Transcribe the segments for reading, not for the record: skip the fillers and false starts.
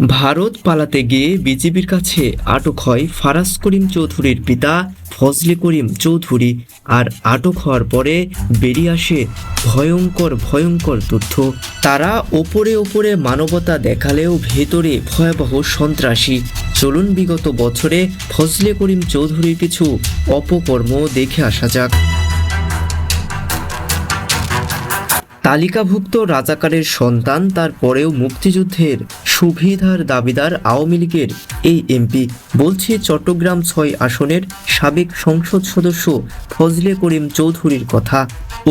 ভারত পালাতে গিয়ে বিজেপির কাছে আটক হয় ফারাজ করিম চৌধুরীর পিতা ফজলে করিম চৌধুরী। আর আটক হওয়ার পরে বেরিয়ে আসে ভয়ঙ্কর ভয়ঙ্কর তথ্য। তারা ওপরে ওপরে মানবতা দেখালেও ভেতরে ভয়াবহ সন্ত্রাসী। চলুন বিগত বছরে ফজলে করিম চৌধুরীর কিছু অপকর্ম দেখে আসা যাক। তালিকাভুক্ত রাজাকারের সন্তান, তারপরেও মুক্তিযুদ্ধের সুবিধার দাবিদার আওয়ামী লীগের এই এমপি। বলছি চট্টগ্রাম ৬ আসনের সাবেক সংসদ সদস্য ফজলে করিম চৌধুরীর কথা।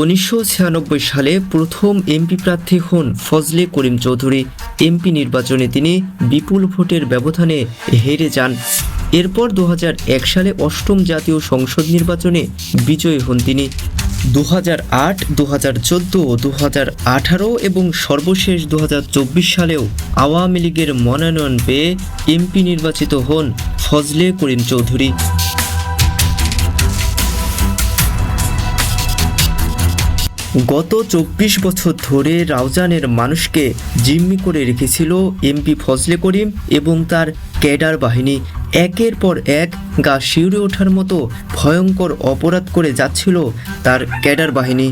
১৯৯৬ সালে প্রথম এমপি প্রার্থী হন ফজলে করিম চৌধুরী। এমপি নির্বাচনে তিনি বিপুল ভোটের ব্যবধানে হেরে যান। এরপর ২০০১ সালে অষ্টম জাতীয় সংসদ নির্বাচনে বিজয়ী হন তিনি। ২০০৮, ২০১৪, ২০১৮ এবং সর্বশেষ ২০২৪ সালেও আওয়ামী লীগের মনোনয়ন পেয়ে এমপি নির্বাচিত হন ফজলে করিম চৌধুরী। গত ২৪ বছর ধরে রাউজানের মানুষকে জিম্মি করে রেখেছিল এমপি ফজলে করিম এবং তার ক্যাডার বাহিনী। একের পর এক গা শিউরে ওঠার মতো ভয়ঙ্কর অপরাধ করে যাচ্ছিল তার ক্যাডার বাহিনী।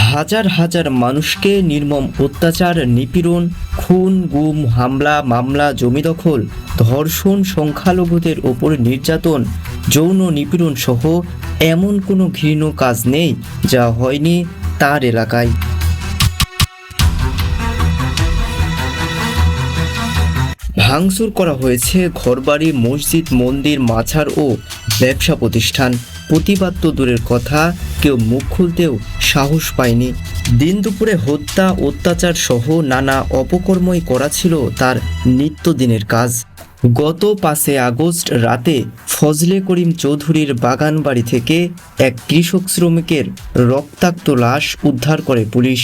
হাজার হাজার মানুষকে নির্মম অত্যাচার, নিপীড়ন, খুন, গুম, হামলা, মামলা, জমি দখল, ধর্ষণ, সংখ্যালঘুদের ওপর নির্যাতন, যৌন নিপীড়ন সহ এমন কোনো ঘৃণ্য কাজ নেই যা হয়নি তার এলাকায়। ভাঙচুর করা হয়েছে ঘরবাড়ি, মসজিদ, মন্দির, মাজার ও ব্যবসা প্রতিষ্ঠান। প্রতিবাদ তো দূরের কথা, কেউ মুখ খুলতেও সাহস পায়নি। দিন দুপুরে হত্যা, অত্যাচার সহ নানা অপকর্মই করা ছিল তার নিত্যদিনের কাজ। গত ৫ আগস্ট রাতে ফজলে করিম চৌধুরীর বাগান বাড়ি থেকে এক কৃষক শ্রমিকের রক্তাক্ত লাশ উদ্ধার করে পুলিশ।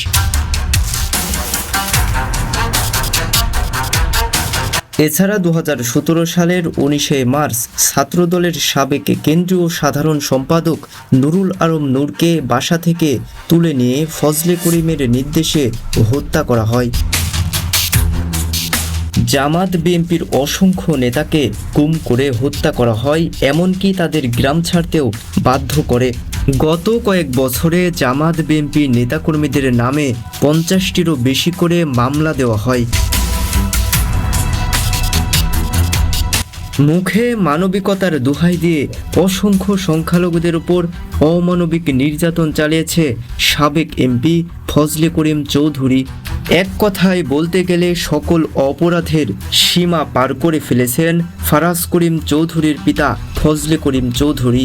এছাড়া ২০১৭ সালের ১৯ মার্চ ছাত্রদলের সাবেক কেন্দ্রীয় সাধারণ সম্পাদক নুরুল আলম নূরকে বাসা থেকে তুলে নিয়ে ফজলে করিমের নির্দেশে হত্যা করা হয়। জামাত বিএনপির অসংখ্য নেতাকে গুম করে হত্যা করা হয়, এমনকি তাদের গ্রাম ছাড়তেও বাধ্য করে। গত কয়েক বছরে জামাত বিএনপির নেতাকর্মীদের নামে ৫০টিরও বেশি করে মামলা দেওয়া হয়। মুখে মানবিকতার দোহাই দিয়ে অসংখ্য সংখ্যালঘুদের উপর অমানবিক নির্যাতন চালিয়েছে সাবেক এমপি ফজলে করিম চৌধুরী। এক কথায় বলতে গেলে সকল অপরাধের সীমা পার করে ফেলেছেন ফারাজ করিম চৌধুরীর পিতা ফজলে করিম চৌধুরী।